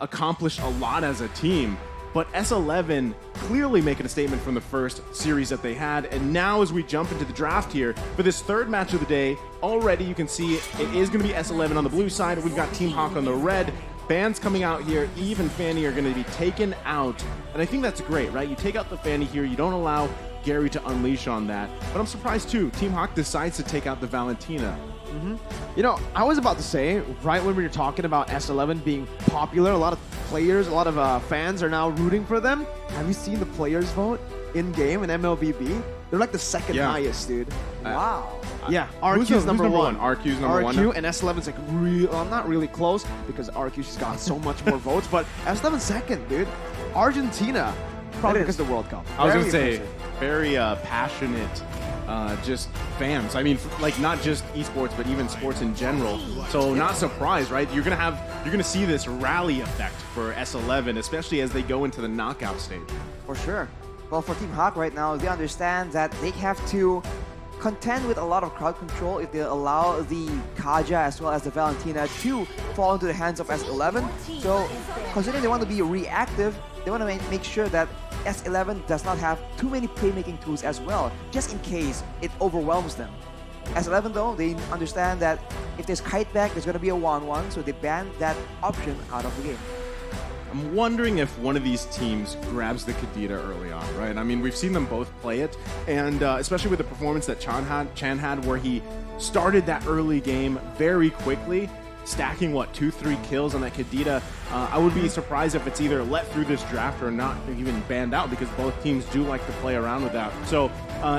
accomplished a lot as a team. But S11 clearly making a statement from the first series that they had. And now as we jump into the draft here, for this third match of the day, already you can see it is going to be S11 on the blue side. We've got Team Hawk on the red. Bans coming out here, Eve and Fanny are going to be taken out. And I think that's great, right? You take out the Fanny here. You don't allow Gary to unleash on that. But I'm surprised too. Team Hawk decides to take out the Valentina. You know, I was about to say, right when we were talking about S11 being popular, a lot of players, a lot of fans are now rooting for them. Have you seen the players vote in-game in MLBB? They're like the second highest, dude. Wow. Yeah, RQ's number one. RQ's number one. RQ and S11's like not really close because RQ's got so much more votes, but S11's second, dude. Argentina, probably because of the World Cup. I was going to say, very passionate just fans. I mean, like not just esports, but even sports in general. So not surprised, right? You're gonna see this rally effect for S11, especially as they go into the knockout stage. For sure. Well, for Team Hawk right now, they understand that they have to contend with a lot of crowd control if they allow the Kaja as well as the Valentina to fall into the hands of S11. So, considering they want to be reactive, they want to make sure that S11 does not have too many playmaking tools as well, just in case it overwhelms them. S11 though, they understand that if there's kite back, there's going to be a 1-1, so they ban that option out of the game. I'm wondering if one of these teams grabs the Kadita early on, right? I mean, we've seen them both play it, and especially with the performance that Chan had, where he started that early game very quickly, stacking, 2-3 kills on that Kadita. I would be surprised if it's either let through this draft or not even banned out, because both teams do like to play around with that. So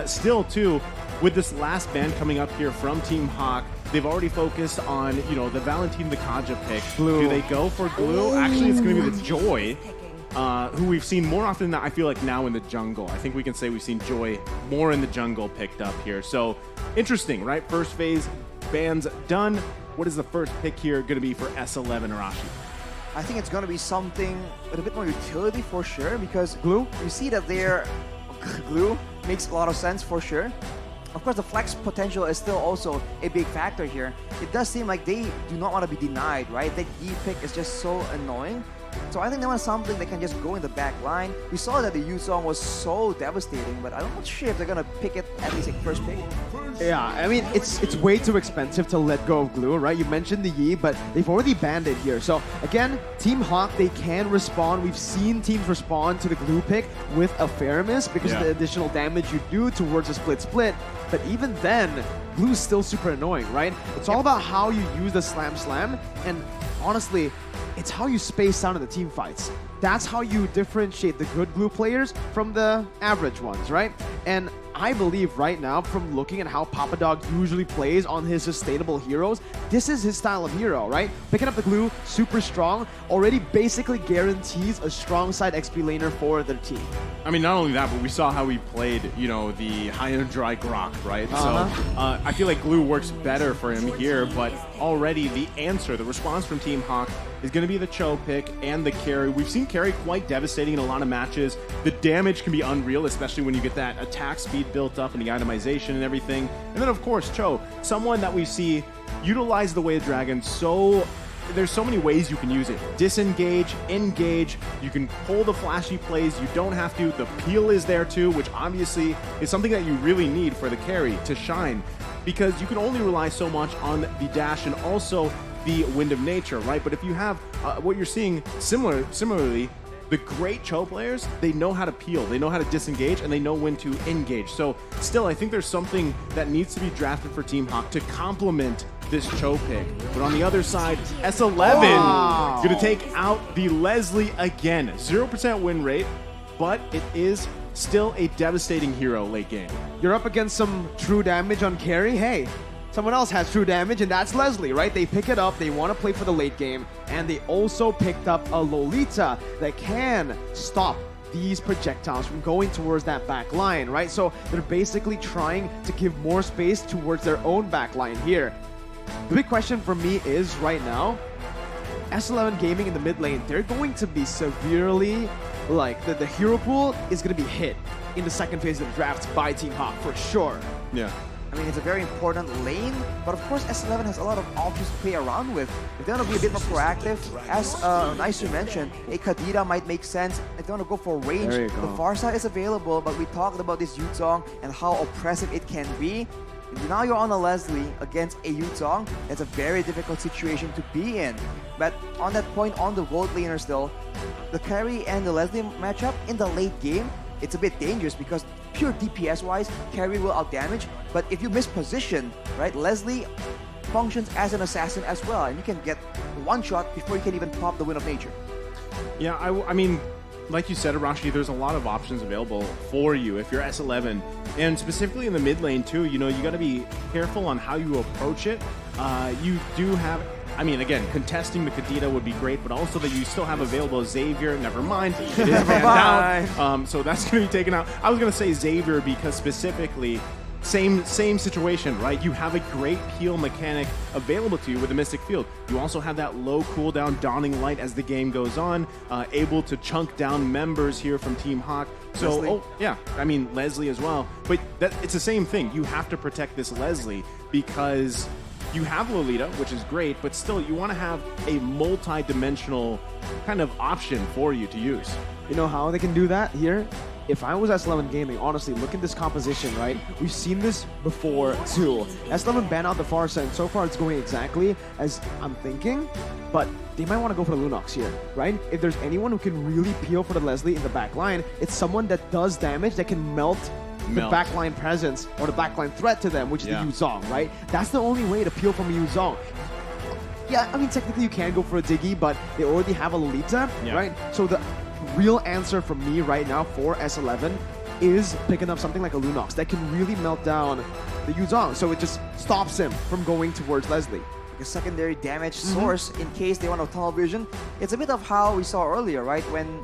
still, too, with this last ban coming up here from Team Hawk, they've already focused on, the Valentina, the Kaja pick. Glue. Do they go for Glue? Actually, it's going to be the Joy, who we've seen more often than I feel like now in the jungle. I think we can say we've seen Joy more in the jungle picked up here. So interesting, right? First phase, bans done. What is the first pick here going to be for S11 Arashi? I think it's going to be something with a bit more utility for sure, because Glue, you see that their Glue makes a lot of sense for sure. Of course, the flex potential is still also a big factor here. It does seem like they do not want to be denied, right? That E pick is just so annoying. So I think they want something that can just go in the back line. We saw that the Yu song was so devastating, but I'm not sure if they're gonna pick it at least like first pick. Yeah, I mean, it's way too expensive to let go of Glue, right? You mentioned the Yi, but they've already banned it here. So again, Team Hawk, they can respond. We've seen teams respond to the Glue pick with a fair miss because of the additional damage you do towards a split. But even then, Glue's still super annoying, right? It's all about how you use the slam, and honestly, it's how you space out in the team fights. That's how you differentiate the good Glue players from the average ones, right? And I believe right now, from looking at how Papa Dog usually plays on his sustainable heroes, this is his style of hero, right? Picking up the Glue, super strong, already basically guarantees a strong side XP laner for their team. I mean, not only that, but we saw how he played, the high and dry Grok, right? So I feel like Glue works better for him here, but already the answer, the response from Team Hawk is going to be the Cho pick and the carry. We've seen carry quite devastating in a lot of matches. The damage can be unreal, especially when you get that attack speed built up and the itemization and everything. And then, of course, Cho, someone that we see utilize the Way of Dragon so... There's so many ways you can use it. Disengage, engage, you can pull the flashy plays, you don't have to. The peel is there too, which obviously is something that you really need for the carry to shine, because you can only rely so much on the dash and also the Wind of Nature, right? But if you have what you're seeing similarly, the great Cho players, they know how to peel, they know how to disengage, and they know when to engage. So still, I think there's something that needs to be drafted for Team Hawk to complement this Cho pick. But on the other side, S11 going to take out the Leslie again. 0% win rate, but it is still a devastating hero late game. You're up against some true damage on carry. Hey, someone else has true damage, and that's Leslie, right? They pick it up, they want to play for the late game, and they also picked up a Lolita that can stop these projectiles from going towards that back line, right? So they're basically trying to give more space towards their own back line here. The big question for me is right now, S11 Gaming in the mid lane, they're going to be severely, the hero pool is going to be hit in the second phase of the draft by Team Hawk for sure. Yeah. I mean, it's a very important lane, but of course S11 has a lot of options to play around with. If they want to be a bit more proactive, as Nice mentioned, a Kadira might make sense. If they want to go for range, the far side is available, but we talked about this Yuzong and how oppressive it can be. Now you're on a Leslie against a Yuzong. That's a very difficult situation to be in. But on that point, on the gold laner still, the carry and the Leslie matchup in the late game, it's a bit dangerous because pure DPS-wise, carry will outdamage. But if you miss position, right, Leslie functions as an assassin as well, and you can get one shot before you can even pop the Wind of Nature. Yeah, I mean, like you said, Arashi, there's a lot of options available for you if you're S11. And specifically in the mid lane too, you know, you got to be careful on how you approach it. You do have, I mean, again, contesting the Kadita would be great, but also that you still have available Xavier. Never mind. It is banned out. So that's going to be taken out. I was going to say Xavier because specifically, same situation, right? You have a great peel mechanic available to you with the Mystic Field. You also have that low cooldown Dawning Light as the game goes on, able to chunk down members here from Team Hawk. So, Leslie. yeah, I mean, Leslie as well. But it's the same thing. You have to protect this Leslie because you have Lolita, which is great, but still you want to have a multi-dimensional kind of option for you to use. You know how they can do that here? If I was S11 Gaming, honestly, look at this composition, right? We've seen this before too. S11 banned out the far side, and so far it's going exactly as I'm thinking, but they might want to go for the Lunox here, right? If there's anyone who can really peel for the Leslie in the back line, it's someone that does damage, that can melt the backline presence or the backline threat to them, which is the Yuzong, right? That's the only way to peel from a Yuzong. Yeah, I mean, technically you can go for a Diggy, but they already have a Lolita, right? So the real answer from me right now for S11 is picking up something like a Lunox that can really melt down the Yuzong, so it just stops him from going towards Leslie. A secondary damage source in case they want to tunnel vision. It's a bit of how we saw earlier, right? When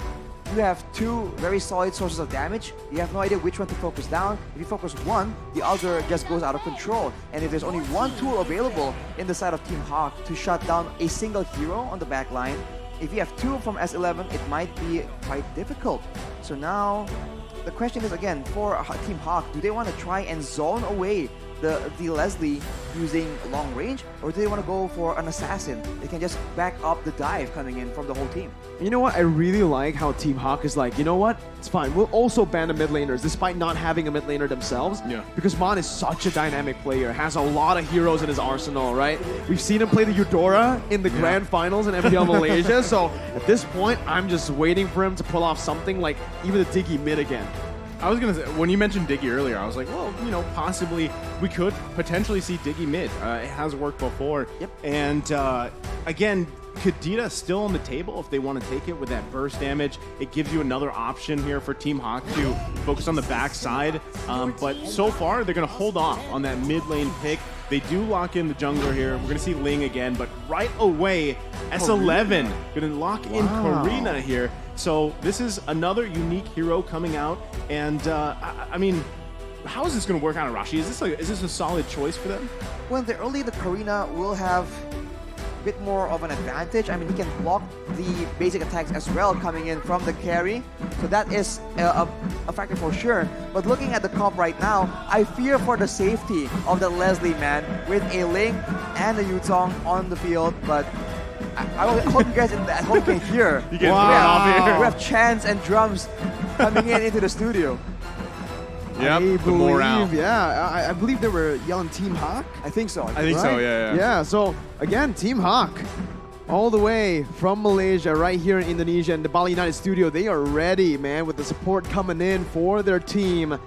you have two very solid sources of damage, you have no idea which one to focus down. If you focus one, the other just goes out of control. And if there's only one tool available in the side of Team Hawk to shut down a single hero on the back line, if you have two from S11, it might be quite difficult. So now, the question is again, for Team Hawk, do they want to try and zone away the Leslie using long range, or do they want to go for an assassin? They can just back up the dive coming in from the whole team. You know what? I really like how Team Hawk is like, you know what? It's fine. We'll also ban the mid laners, despite not having a mid laner themselves. Yeah. Because Mon is such a dynamic player, has a lot of heroes in his arsenal, right? We've seen him play the Eudora in the grand finals in MPL Malaysia. So at this point, I'm just waiting for him to pull off something like even the Diggy mid again. I was going to say, when you mentioned Diggy earlier, I was like, well, you know, possibly we could potentially see Diggy mid. It has worked before. Yep. And again, Kadita still on the table if they want to take it with that burst damage. It gives you another option here for Team Hawk to focus on the backside. But so far, they're going to hold off on that mid lane pick. They do lock in the jungler here. We're going to see Ling again, but right away, S11 going to lock in Karina here. So this is another unique hero coming out. And I mean, how is this going to work out, Arashi? Is this a solid choice for them? Well, the Karina will have a bit more of an advantage. I mean, he can block the basic attacks as well coming in from the carry. So that is a factor for sure. But looking at the comp right now, I fear for the safety of the Leslie man with a Ling and a Yuzong on the field. But I hope you guys at home can hear. You get off here. We have chants and drums coming into the studio. Yep, the morale. Yeah, I believe they were yelling Team Hawk. I think so. I think so, yeah. Yeah, so again, Team Hawk, all the way from Malaysia, right here in Indonesia, in the Bali United studio, they are ready, man, with the support coming in for their team.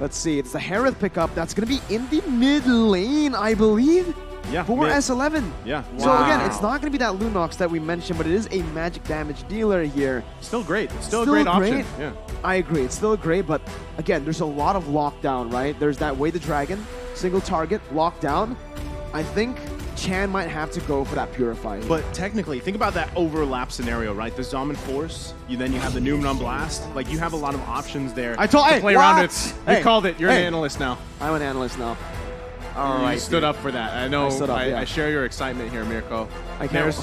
Let's see, it's the Harith pickup that's going to be in the mid lane, I believe. Yeah, for S11. Yeah. So again, it's not going to be that Lunox that we mentioned, but it is a magic damage dealer here. Still great. Still a great option. Yeah. I agree. It's still great, but again, there's a lot of lockdown, right? There's that Way the Dragon, single target, lockdown. I think Chan might have to go for that Purify. But technically, think about that overlap scenario, right? The Zombie Force, then you have the Noomnon Blast. Like, you have a lot of options there to play around with. You called it. You're an analyst now. I'm an analyst now. All right, stood up for that. I know. I share your excitement here, Mirko. There's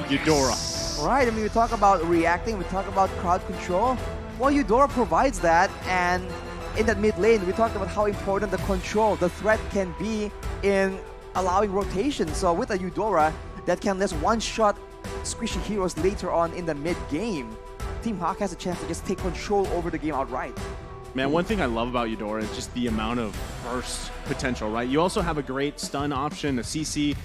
Eudora. All right. I mean, we talk about reacting. We talk about crowd control. Well, Eudora provides that, and in that mid lane, we talked about how important the control, the threat can be in allowing rotation. So with a Eudora that can just one-shot squishy heroes later on in the mid-game, Team Hawk has a chance to just take control over the game outright. Man, one thing I love about Eudora is just the amount of burst potential, right? You also have a great stun option, a CC,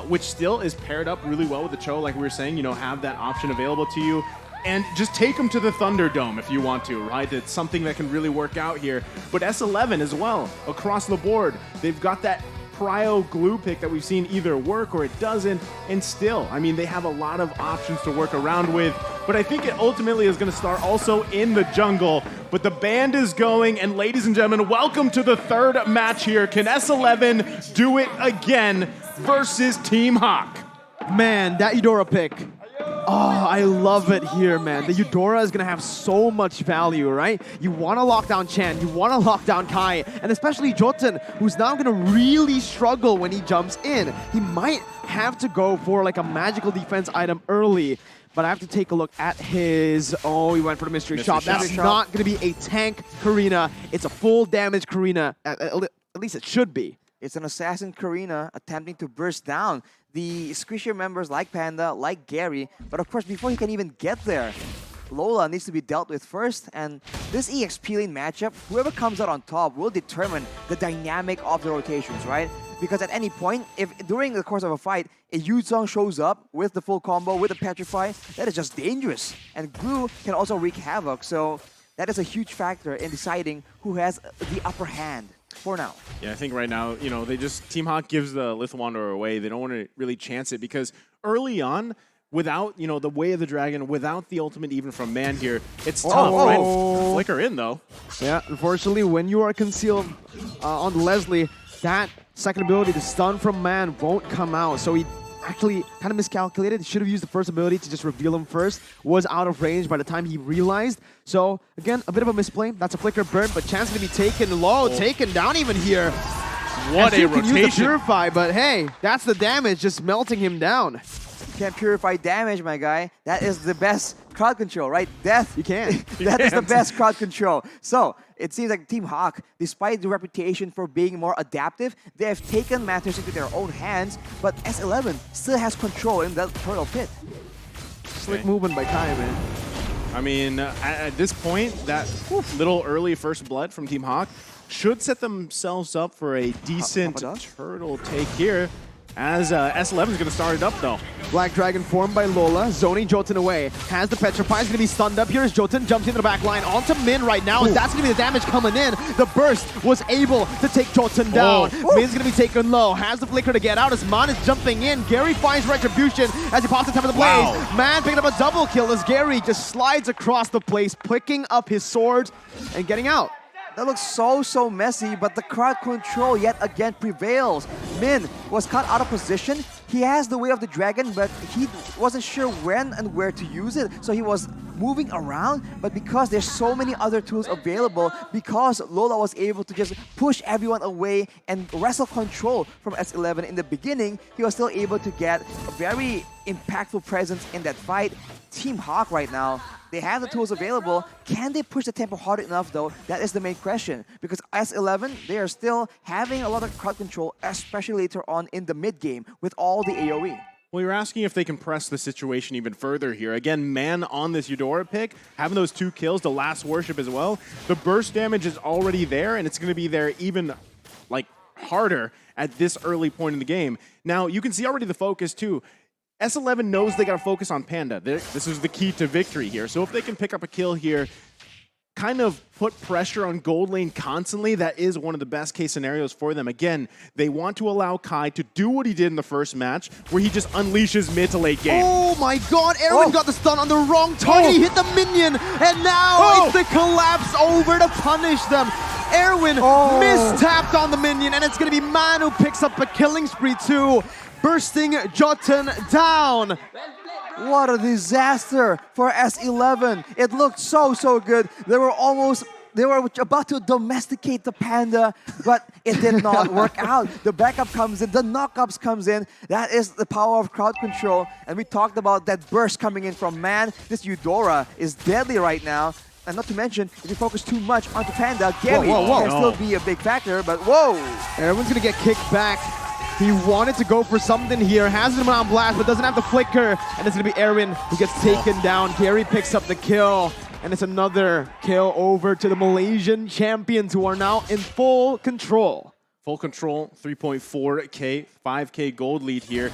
which still is paired up really well with the Cho, like we were saying, you know, have that option available to you. And just take them to the Thunderdome if you want to, right? It's something that can really work out here. But S11 as well, across the board, they've got that prio glue pick that we've seen either work or it doesn't, and still, I mean, they have a lot of options to work around with, but I think it ultimately is going to start also in the jungle. But the band is going, and ladies and gentlemen, welcome to the third match here. Can S11 do it again versus Team Hawk? Man, that Eudora pick. Oh, I love it here, man. The Eudora is going to have so much value, right? You want to lock down Chan, you want to lock down Kai, and especially Jotun, who's now going to really struggle when he jumps in. He might have to go for like a magical defense item early, but I have to take a look at his... Oh, he went for the mystery shot. That's not going to be a tank Karina. It's a full damage Karina. At least it should be. It's an assassin Karina attempting to burst down the Squishier members like Panda, like Gary, but of course before he can even get there, Lola needs to be dealt with first, and this EXP lane matchup, whoever comes out on top will determine the dynamic of the rotations, right? Because at any point, if during the course of a fight, a Yuzong shows up with the full combo, with a Petrify, that is just dangerous. And Glue can also wreak havoc, so that is a huge factor in deciding who has the upper hand. For now. Yeah, I think right now, you know, Team Hawk gives the Lith Wanderer away. They don't want to really chance it because early on, without, you know, the Way of the Dragon, without the ultimate even from Man here, it's tough, right? Flicker in, though. Yeah, unfortunately, when you are concealed on Leslie, that second ability, the stun from Man, won't come out. So he actually kind of miscalculated. He should have used the first ability to just reveal him first. Was out of range by the time he realized. So, again, a bit of a misplay. That's a flicker burn, but chance to be taken low, taken down even here. What a rotation. Can use the Purify, but hey, that's the damage, just melting him down. You can't purify damage, my guy. That is the best crowd control, right? Death. You can't. That is the best crowd control. So, it seems like Team Hawk, despite the reputation for being more adaptive, they have taken matters into their own hands, but S11 still has control in that turtle pit. Slick movement by Kai, man. I mean, at this point, that little early first blood from Team Hawk should set themselves up for a decent turtle take here. As S11 is going to start it up, though. Black Dragon formed by Lola, zoning Jotun away. Has the Petrify, is going to be stunned up. Here's Jotun, jumps into the back line onto Min right now, and that's going to be the damage coming in. The burst was able to take Jotun down. Min's going to be taken low, has the flicker to get out as Man is jumping in. Gary finds retribution as he pops the top of the blaze. Man picking up a double kill as Gary just slides across the place, picking up his sword and getting out. That looks so messy, but the crowd control yet again prevails. Min was caught out of position. He has the Way of the Dragon, but he wasn't sure when and where to use it. So he was moving around, but because there's so many other tools available, because Lola was able to just push everyone away and wrestle control from S11 in the beginning, he was still able to get a very impactful presence in that fight. Team Hawk right now, they have the tools available. Can they push the tempo hard enough, though? That is the main question. Because S11, they are still having a lot of crowd control, especially later on in the mid-game with all the AoE. Well, you're asking if they can press the situation even further here. Again, Man on this Eudora pick, having those 2 kills, the last worship as well. The burst damage is already there, and it's going to be there even, like, harder at this early point in the game. Now, you can see already the focus, too. S11 knows they got to focus on Panda. This is the key to victory here. So if they can pick up a kill here, kind of put pressure on gold lane constantly, that is one of the best case scenarios for them. Again, they want to allow Kai to do what he did in the first match, where he just unleashes mid to late game. Oh my god, Erwin got the stun on the wrong target. He hit the minion, and now it's the collapse over to punish them. Erwin mistapped on the minion, and it's going to be Man who picks up a killing spree too. Bursting Jotun down. What a disaster for S11. It looked so good. They were about to domesticate the Panda, but it did not work out. The backup comes in, the knockups comes in. That is the power of crowd control. And we talked about that burst coming in from Man. This Eudora is deadly right now. And not to mention, if you focus too much onto Panda, Gary whoa. can still be a big factor, but whoa! Everyone's gonna get kicked back. He wanted to go for something here, has him on blast, but doesn't have the flicker. And it's gonna be Erwin who gets taken down. Gary picks up the kill, and it's another kill over to the Malaysian champions who are now in full control. Full control, 3.4K, 5K gold lead here.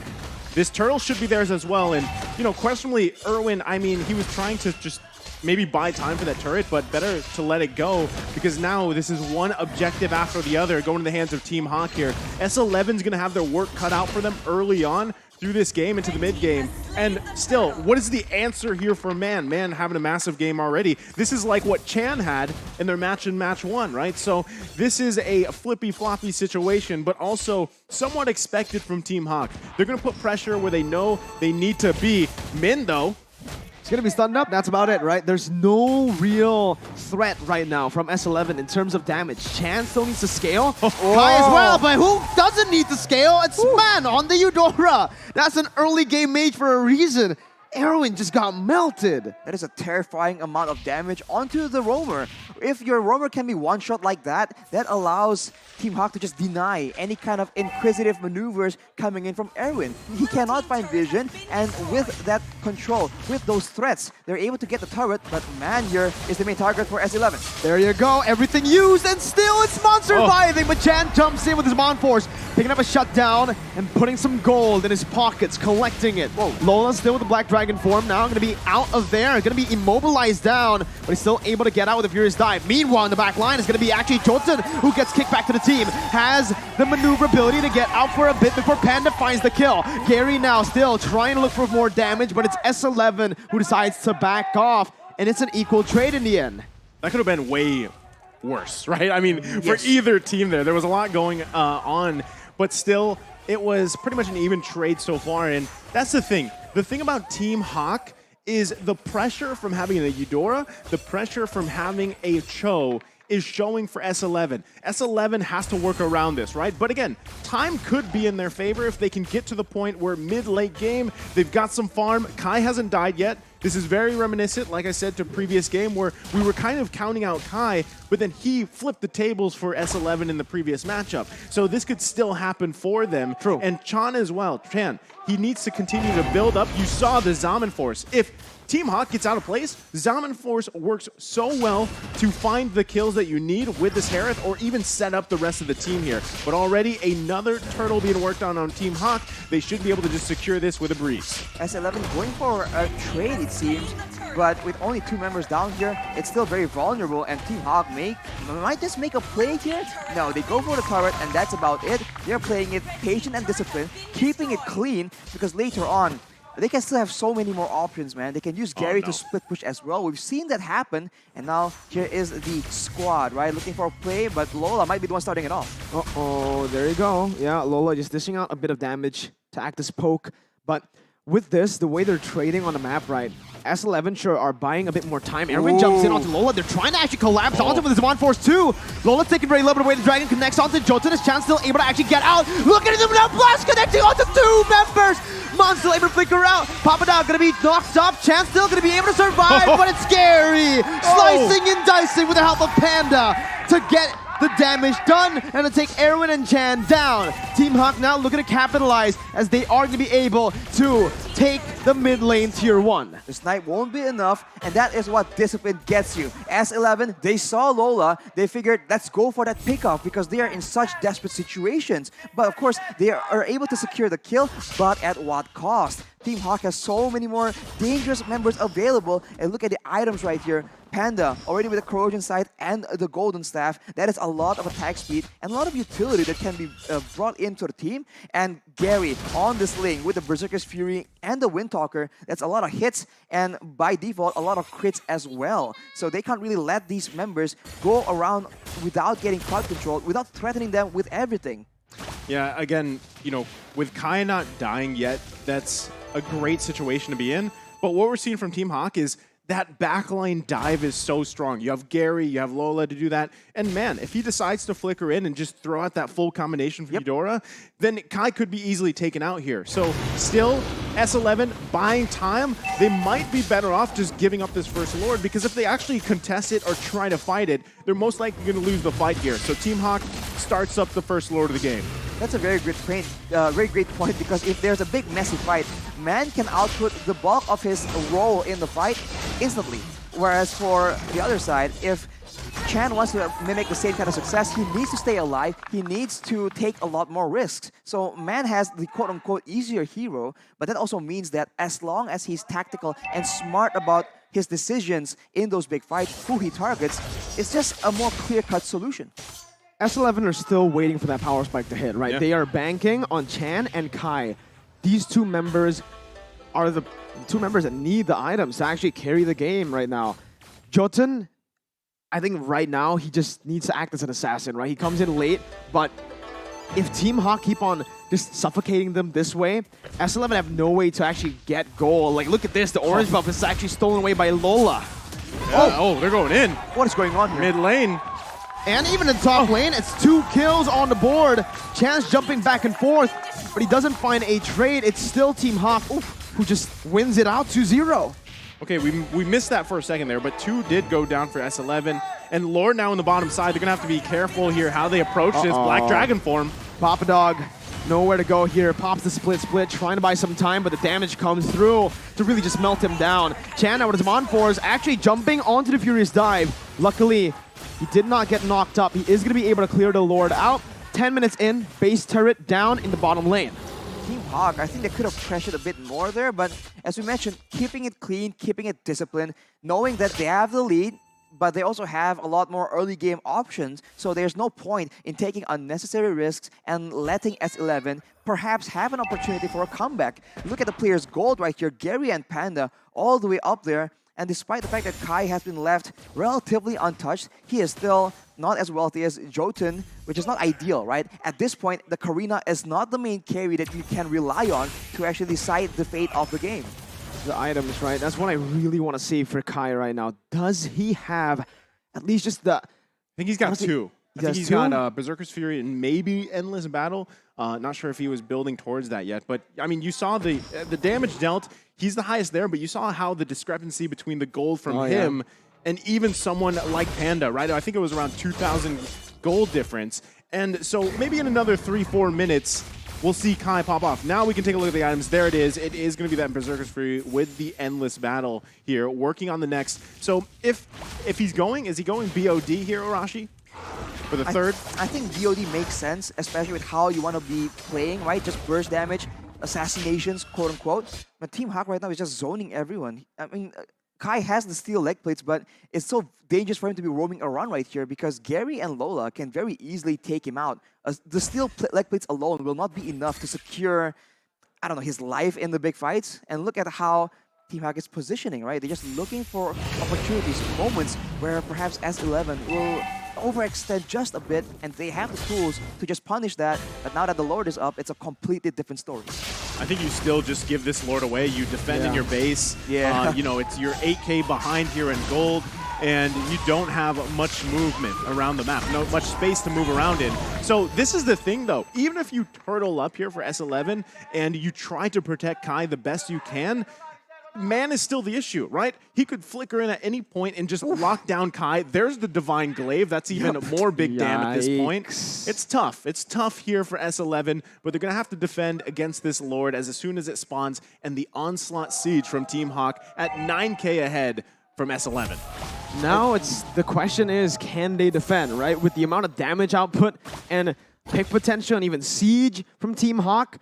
This turtle should be theirs as well. And, you know, questionably, Erwin, I mean, he was trying to just maybe buy time for that turret, but better to let it go because now this is one objective after the other going to the hands of Team Hawk here. S11's going to have their work cut out for them early on through this game into the mid game. And still, what is the answer here for Man? Man having a massive game already. This is like what Chan had in their match in match 1, right? So this is a flippy-floppy situation, but also somewhat expected from Team Hawk. They're going to put pressure where they know they need to be. Min, though, He's gonna be stunned up, that's about it, right? There's no real threat right now from S11 in terms of damage. Chan still needs to scale. Kai as well, but who doesn't need to scale? It's Man on the Eudora. That's an early game mage for a reason. Erwin just got melted. That is a terrifying amount of damage onto the roamer. If your roamer can be one-shot like that, that allows Team Hawk to just deny any kind of inquisitive maneuvers coming in from Erwin. He cannot find vision, and with that control, with those threats, they're able to get the turret, but Man here is the main target for S11. There you go, everything used, and still it's Mon surviving, but Chan jumps in with his Mon Force, picking up a shutdown and putting some gold in his pockets, collecting it. Lola still with the Black Dragon form now, gonna be out of there, gonna be immobilized down, but he's still able to get out with a Furious Dive. Meanwhile, in the back line is gonna be actually Jotun, who gets kicked back to the team, has the maneuverability to get out for a bit before Panda finds the kill. Gary now still trying to look for more damage, but it's S11 who decides to back off, and it's an equal trade in the end. that could have been way worse, right? I mean, for either team there was a lot going on, but still, it was pretty much an even trade so far, and that's the thing. The thing about Team Hawk is the pressure from having a Eudora, the pressure from having a Cho is showing for S11. S11 has to work around this, right? But again, time could be in their favor if they can get to the point where mid-late game, they've got some farm. Kai hasn't died yet. This is very reminiscent, like I said, to previous game where we were kind of counting out Kai, but then he flipped the tables for S11 in the previous matchup. So this could still happen for them. True. And Chan as well. Chan, he needs to continue to build up. You saw the Zaman Force. If Team Hawk gets out of place, Zaman Force works so well to find the kills that you need with this Harith or even set up the rest of the team here. But already another turtle being worked on Team Hawk. They should be able to just secure this with a breeze. S11 going for a trade, it seems, but with only 2 members down here, it's still very vulnerable, and Team Hawk might just make a play here. No, they go for the turret, and that's about it. They're playing it patient and disciplined, keeping it clean, because later on, they can still have so many more options, man. They can use Gary to split push as well. We've seen that happen, and now here is the squad, right? Looking for a play, but Lola might be the one starting it off. Uh-oh, there you go. Yeah, Lola just dishing out a bit of damage to act as poke, but with this, the way they're trading on the map, right, S11 sure are buying a bit more time. Erwin jumps in onto Lola. They're trying to actually collapse onto him with his One Force too. Lola's taking very little away. The Dragon connects onto Jotun. His Chan still able to actually get out. Look at him now. Blast connecting onto 2 members. Mon still able to flicker out. Papadao gonna be knocked up. Chan still gonna be able to survive, but it's scary. Slicing and dicing with the help of Panda to get the damage done and to take Erwin and Chan down. Team Hawk now looking to capitalize as they are going to be able to take the mid lane tier 1. The snipe won't be enough, and that is what discipline gets you. S11, they saw Lola, they figured, let's go for that pickoff because they are in such desperate situations. But of course, they are able to secure the kill, but at what cost? Team Hawk has so many more dangerous members available, and look at the items right here. Panda, already with the Corrosion Sight and the Golden Staff, that is a lot of attack speed and a lot of utility that can be brought into the team. And Gary on this lane with the Berserker's Fury and the Windtalker, that's a lot of hits and by default a lot of crits as well. So they can't really let these members go around without getting crowd control, without threatening them with everything. Yeah, again, you know, with Kai not dying yet, that's a great situation to be in. But what we're seeing from Team Hawk is that backline dive is so strong. You have Gary, you have Lola to do that. And man, if he decides to flicker in and just throw out that full combination for Eudora, then Kai could be easily taken out here. So still, S11 buying time, they might be better off just giving up this first Lord, because if they actually contest it or try to fight it, they're most likely going to lose the fight here. So Team Hawk starts up the first Lord of the game. That's a very great point, because if there's a big messy fight, Man can output the bulk of his role in the fight instantly. Whereas for the other side, if Chan wants to mimic the same kind of success, he needs to stay alive, he needs to take a lot more risks. So Man has the quote-unquote easier hero, but that also means that as long as he's tactical and smart about his decisions in those big fights, who he targets, it's just a more clear-cut solution. S11 are still waiting for that power spike to hit, right? Yeah. They are banking on Chan and Kai. These two members are the two members that need the items to actually carry the game right now. Jotun, I think right now he just needs to act as an assassin, right? He comes in late, but if Team Hawk keep on just suffocating them this way, S11 have no way to actually get goal. Like, look at this, the orange buff is actually stolen away by Lola. Yeah, oh, they're going in. What is going on here? Mid lane. And even in top lane, it's 2 kills on the board. Chan's jumping back and forth, but he doesn't find a trade. It's still Team Hawk who just wins it out 2-0. Okay, we missed that for a second there, but 2 did go down for S11. And Lord now on the bottom side, they're going to have to be careful here how they approach this Black Dragon form. Papa Dog, nowhere to go here. Pops the split, trying to buy some time, but the damage comes through to really just melt him down. Chan, now with his Mon Force, actually jumping onto the Furious Dive. Luckily, he did not get knocked up. He is going to be able to clear the Lord out. 10 minutes in, base turret down in the bottom lane. Team Hawk, I think they could have pressured a bit more there, but as we mentioned, keeping it clean, keeping it disciplined, knowing that they have the lead, but they also have a lot more early game options, so there's no point in taking unnecessary risks and letting S11 perhaps have an opportunity for a comeback. Look at the players' gold right here, Gary and Panda, all the way up there. And despite the fact that Kai has been left relatively untouched, he is still not as wealthy as Jotun, which is not ideal, right? At this point, the Karina is not the main carry that you can rely on to actually decide the fate of the game. The items, right? That's what I really want to see for Kai right now. Does he have at least just the... I think he's got 2. I think he's got Berserker's Fury and maybe Endless Battle. Not sure if he was building towards that yet, but I mean, you saw the damage dealt. He's the highest there, but you saw how the discrepancy between the gold from him and even someone like Panda, right? I think it was around 2,000 gold difference. And so maybe in another 3-4 minutes, we'll see Kai pop off. Now we can take a look at the items. There it is. It is going to be that Berserker's Fury with the Endless Battle here, working on the next. So if he's going, is he going BOD here, Arashi? For the third? I think BOD makes sense, especially with how you want to be playing, right? Just burst damage, assassinations, quote unquote. But Team Hawk right now is just zoning everyone. I mean, Kai has the steel leg plates, but it's so dangerous for him to be roaming around right here because Gary and Lola can very easily take him out. The steel leg plates alone will not be enough to secure, I don't know, his life in the big fights. And look at how Team Hawk is positioning, right? They're just looking for opportunities, moments where perhaps S11 will overextend just a bit, and they have the tools to just punish that. But now that the Lord is up, it's a completely different story. I think you still just give this Lord away. You defend in your base. Yeah. You know, it's your 8K behind here in gold, and you don't have much movement around the map. No much space to move around in. So this is the thing, though. Even if you turtle up here for S11 and you try to protect Kai the best you can, Man is still the issue, right? He could flicker in at any point and just lock down Kai. There's the Divine Glaive. That's even more big damn at this point. It's tough. It's tough here for S11, but they're going to have to defend against this Lord as soon as it spawns, and the Onslaught Siege from Team Hawk at 9K ahead from S11. Now the question is, can they defend, right? With the amount of damage output and pick potential and even siege from Team Hawk,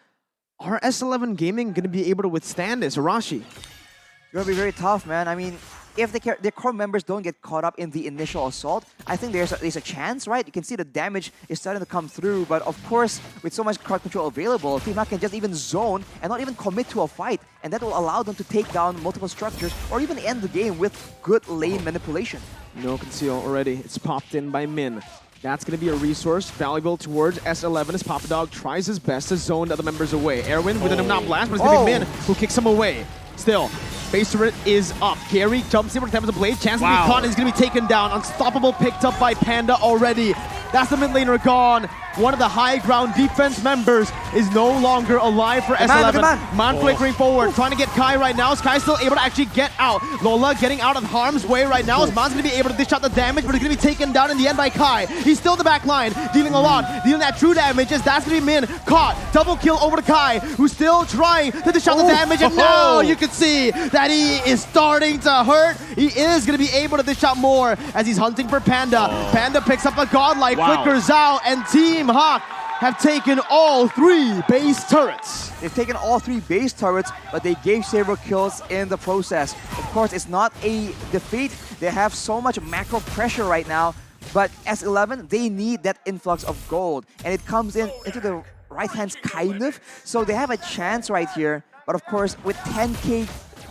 are S11 Gaming going to be able to withstand this? Arashi? It's going to be very tough, man. I mean, if their core members don't get caught up in the initial assault, I think there's a chance, right? You can see the damage is starting to come through, but of course, with so much crowd control available, Team Hawk can just even zone and not even commit to a fight, and that will allow them to take down multiple structures or even end the game with good lane manipulation. No conceal already. It's popped in by Min. That's going to be a resource valuable towards S11 as Papa Dog tries his best to zone the other members away. Erwin with an not blast, but it's going to be Min who kicks him away. Still, base turret is up. Gary jumps in with the blade. Chance to be caught, and he's going to be taken down. Unstoppable picked up by Panda already. That's the mid laner gone. one of the high ground defense members, is no longer alive for S11. Man flickering forward, trying to get Kai right now. Sky's still able to actually get out. Lola getting out of harm's way right now. Man's going to be able to dish out the damage, but he's going to be taken down in the end by Kai. He's still in the back line, dealing a lot, dealing that true damage. As that's going to be Min caught. Double kill over to Kai, who's still trying to dish out the damage. And now you can see that he is starting to hurt. He is going to be able to dish out more as he's hunting for Panda. Panda picks up a godlike, flickers out, and Team Hawk have taken all 3 base turrets. They've taken all 3 base turrets, but they gave several kills in the process. Of course, it's not a defeat. They have so much macro pressure right now, but S11, they need that influx of gold, and it comes into the right hands kind of, so they have a chance right here. But of course, with 10k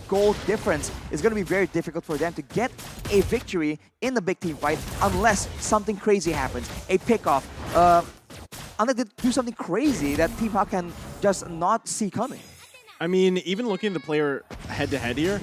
gold difference, it's going to be very difficult for them to get a victory in the big team fight unless something crazy happens, a pickoff. Unless they do something crazy that Team Hawk can just not see coming. I mean, even looking at the player head-to-head here,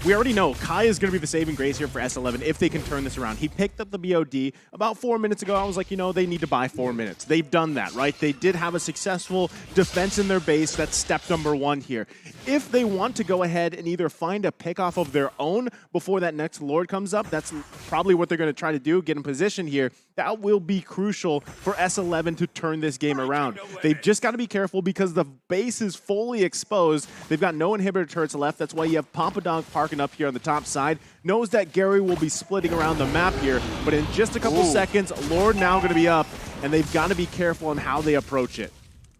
we already know Kai is going to be the saving grace here for S11 if they can turn this around. He picked up the BOD about 4 minutes ago. I was like, you know, they need to buy 4 minutes. They've done that, right? They did have a successful defense in their base. That's step number 1 here. If they want to go ahead and either find a pickoff of their own before that next Lord comes up, that's probably what they're going to try to do, get in position here. That will be crucial for S11 to turn this game around. They've just got to be careful because the base is fully exposed. They've got no inhibitor turrets left. That's why you have Papa Dog parking up here on the top side. Knows that Gary will be splitting around the map here, but in just a couple seconds, Lord now going to be up, and they've got to be careful on how they approach it.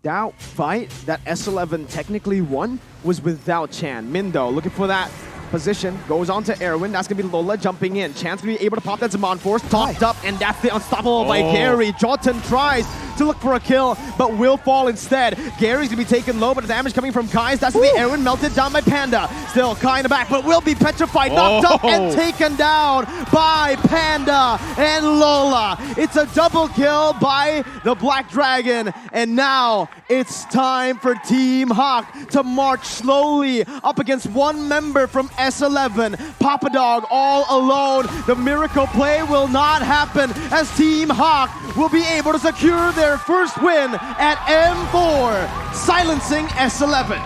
That fight that S11 technically won was without Chan. Mindo looking for that position, goes on to Erwin. That's going to be Lola jumping in. Chance going to be able to pop that Zaman Force. Topped up, and that's the unstoppable by Gary. Jotun tries to look for a kill, but will fall instead. Gary's going to be taken low, but the damage coming from Kai's. That's the Erwin melted down by Panda. Still Kai in the back, but will be petrified, knocked up, and taken down by Panda and Lola. It's a double kill by the Black Dragon, and now it's time for Team Hawk to march slowly up against one member from S11. Papa Dog all alone. The miracle play will not happen as Team Hawk will be able to secure their first win at M4, silencing S11.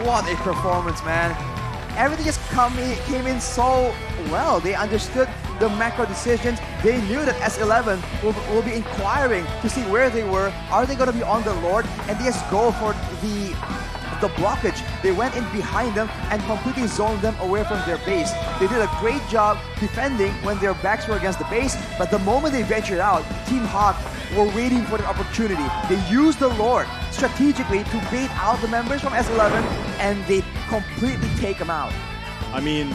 What a performance, man. Everything just came in so well. They understood the macro decisions. They knew that S11 will be inquiring to see where they were. Are they going to be on the Lord? And they just go for the blockage. They went in behind them and completely zoned them away from their base. They did a great job defending when their backs were against the base, but the moment they ventured out, Team Hawk were waiting for the opportunity. They used the Lord strategically to bait out the members from S11, and they completely take them out. I mean,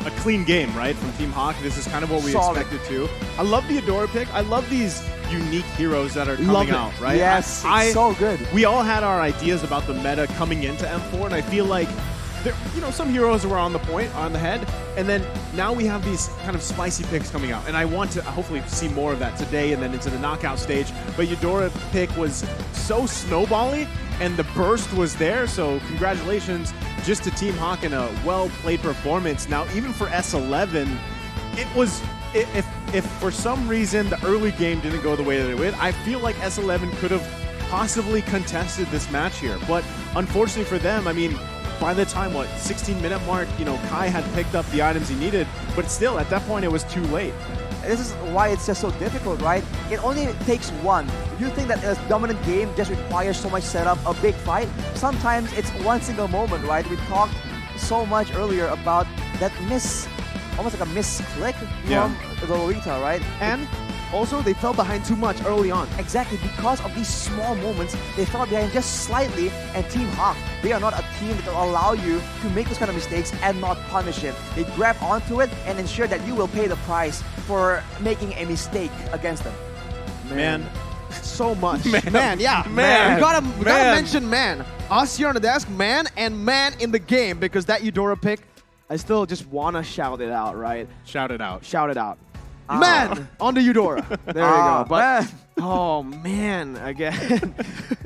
a clean game, right, from Team Hawk. This is kind of what we expected too. I love the Adora pick. I love these unique heroes that are coming out, right? Yes, it's so good. We all had our ideas about the meta coming into M4, and I feel like there, you know, some heroes were on the point, on the head, and then now we have these kind of spicy picks coming out, and I want to hopefully see more of that today and then into the knockout stage. But Eudora pick was so snowbally, and the burst was there, so congratulations just to Team Hawk and a well-played performance. Now, even for S11, it was, if for some reason the early game didn't go the way that it would, I feel like S11 could have possibly contested this match here. But unfortunately for them, I mean, by the time, 16-minute mark, you know, Kai had picked up the items he needed, but still, at that point, it was too late. This is why it's just so difficult, right? It only takes one. You think that a dominant game just requires so much setup, a big fight? Sometimes it's one single moment, right? We talked so much earlier about that almost like a misclick from the Lolita, right? And also, they fell behind too much early on. Exactly, because of these small moments, they fell behind just slightly, and Team Hawk, they are not a team that will allow you to make those kind of mistakes and not punish it. They grab onto it and ensure that you will pay the price for making a mistake against them. Man. So much. Man. Yeah. Man. We gotta mention man. Us here on the desk, man, and man in the game, because that Eudora pick, I still just wanna shout it out, right? Shout it out. Shout it out. Man on the Eudora. There we go. But oh man, again.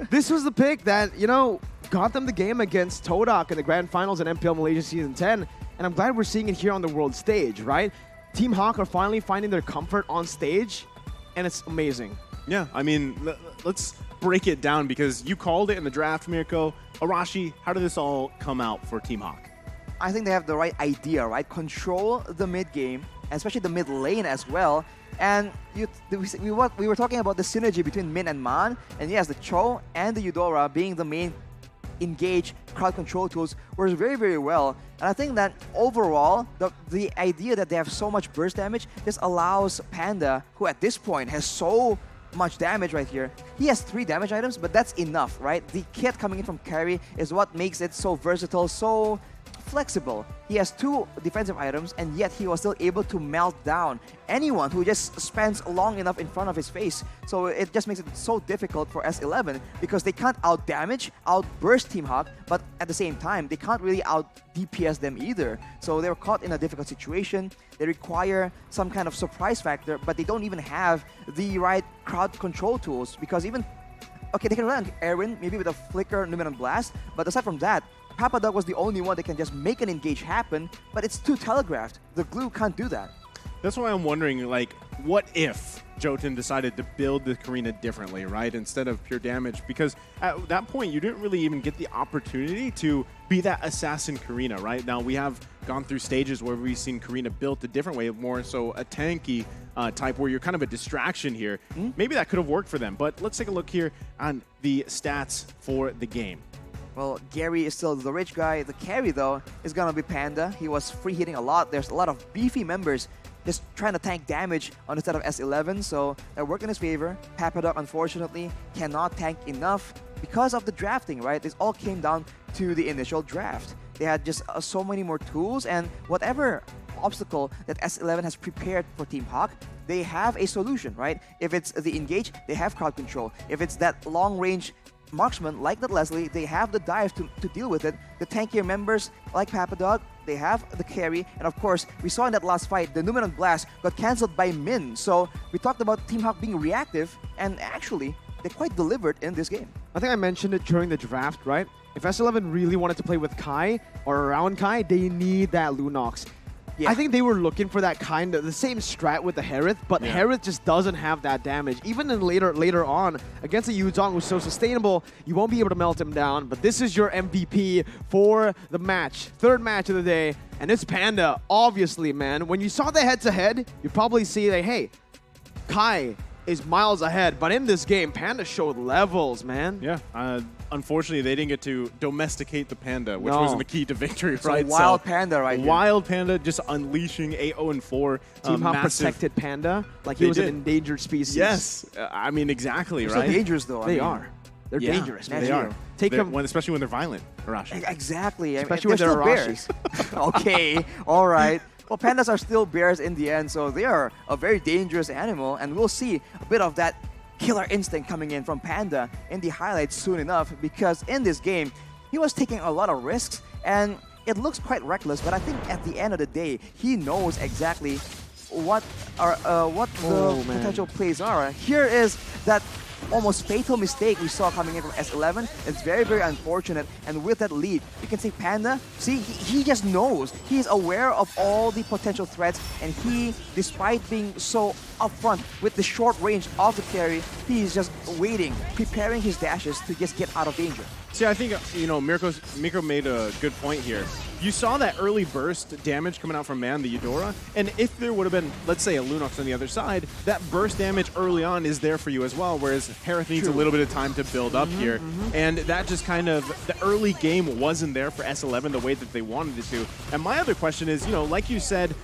This was the pick that, you know, got them the game against Todak in the grand finals in MPL Malaysia Season 10. And I'm glad we're seeing it here on the world stage, right? Team Hawk are finally finding their comfort on stage, and it's amazing. Yeah, I mean, let's break it down because you called it in the draft, Mirko. Arashi, how did this all come out for Team Hawk? I think they have the right idea, right? Control the mid game, especially the mid lane as well. And we were talking about the synergy between Min and Man, and yes, the Cho and the Eudora being the main engage crowd control tools works very, very well. And I think that overall, the idea that they have so much burst damage just allows Panda, who at this point has so much damage right here. He has 3 damage items, but that's enough, right? The kit coming in from carry is what makes it so versatile, so flexible. He has 2 defensive items, and yet he was still able to melt down anyone who just spends long enough in front of his face. So it just makes it so difficult for S11 because they can't out-damage, out-burst Team Hawk, but at the same time, they can't really out-DPS them either. So they were caught in a difficult situation. They require some kind of surprise factor, but they don't even have the right crowd control tools because even... Okay, they can run Erwin, maybe with a Flicker, Numinant Blast, but aside from that, Papa Dog was the only one that can just make an engage happen, but it's too telegraphed. The glue can't do that. That's why I'm wondering, like, what if Jotun decided to build the Karina differently, right? Instead of pure damage, because at that point, you didn't really even get the opportunity to be that assassin Karina, right? Now, we have gone through stages where we've seen Karina built a different way, more so a tanky type where you're kind of a distraction here. Maybe that could have worked for them, but let's take a look here on the stats for the game. Well, Gary is still the rich guy. The carry, though, is going to be Panda. He was free hitting a lot. There's a lot of beefy members just trying to tank damage on the side of S11, so that worked in his favor. Papadok, unfortunately, cannot tank enough because of the drafting, right? This all came down to the initial draft. They had just so many more tools, and whatever obstacle that S11 has prepared for Team Hawk, they have a solution, right? If it's the engage, they have crowd control. If it's that long-range marksman like that Leslie, they have the dive to deal with it. The tankier members like Papadog, they have the carry, and of course, we saw in that last fight, the Numinant Blast got cancelled by Min. So we talked about Team Hawk being reactive, and actually, they quite delivered in this game. I think I mentioned it during the draft, right? If S11 really wanted to play with Kai or around Kai, they need that Lunox. Yeah. I think they were looking for that kind of the same strat with the Harith, but Harith just doesn't have that damage. Even in later on against a Yuzong who's so sustainable, you won't be able to melt him down. But this is your MVP for the match, 3rd match of the day, and it's Panda. Obviously, man, when you saw the head-to-head, you probably see that hey, Kai is miles ahead, but in this game, Panda showed levels, man. Yeah, unfortunately, they didn't get to domesticate the Panda, which was the key to victory, right? Wild Panda right here. Wild Panda just unleashing 8-0-4. Team Hawk protected Panda like he was an endangered species. Yes, I mean, exactly, They're right? so dangerous, though. They are. They're dangerous, man. They are. Take them, especially when they're violent, Arashi. Exactly. especially when they're they're still Arashis. bears. Okay, all right. Well, pandas are still bears in the end, so they are a very dangerous animal, and we'll see a bit of that killer instinct coming in from Panda in the highlights soon enough, because in this game, he was taking a lot of risks, and it looks quite reckless, but I think at the end of the day, he knows exactly what the potential plays are. Here is that almost fatal mistake we saw coming in from S11. It's very, very unfortunate. And with that lead, you can say Panda, see, he just knows. He's aware of all the potential threats, and he, despite being so upfront with the short range of the carry, he's just waiting, preparing his dashes to just get out of danger. See, I think, you know, Mirko made a good point here. You saw that early burst damage coming out from Man, the Eudora, and if there would have been, let's say, a Lunox on the other side, that burst damage early on is there for you as well, whereas Harith needs a little bit of time to build up here, and that just kind of, the early game wasn't there for S11 the way that they wanted it to. And my other question is, you know, like you said,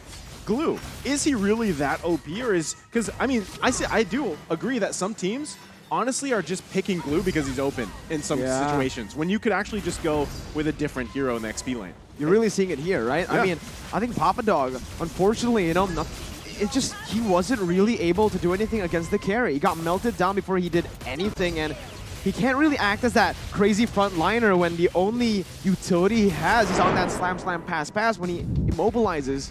Glue, is he really that OP, or is, because, I mean, I do agree that some teams honestly are just picking Glue because he's open in some situations, when you could actually just go with a different hero in the XP lane. You're really seeing it here, right? Yeah. I mean, I think Papa Dog, unfortunately, you know, it's just he wasn't really able to do anything against the carry. He got melted down before he did anything, and he can't really act as that crazy frontliner when the only utility he has is on that slam, pass when he immobilizes.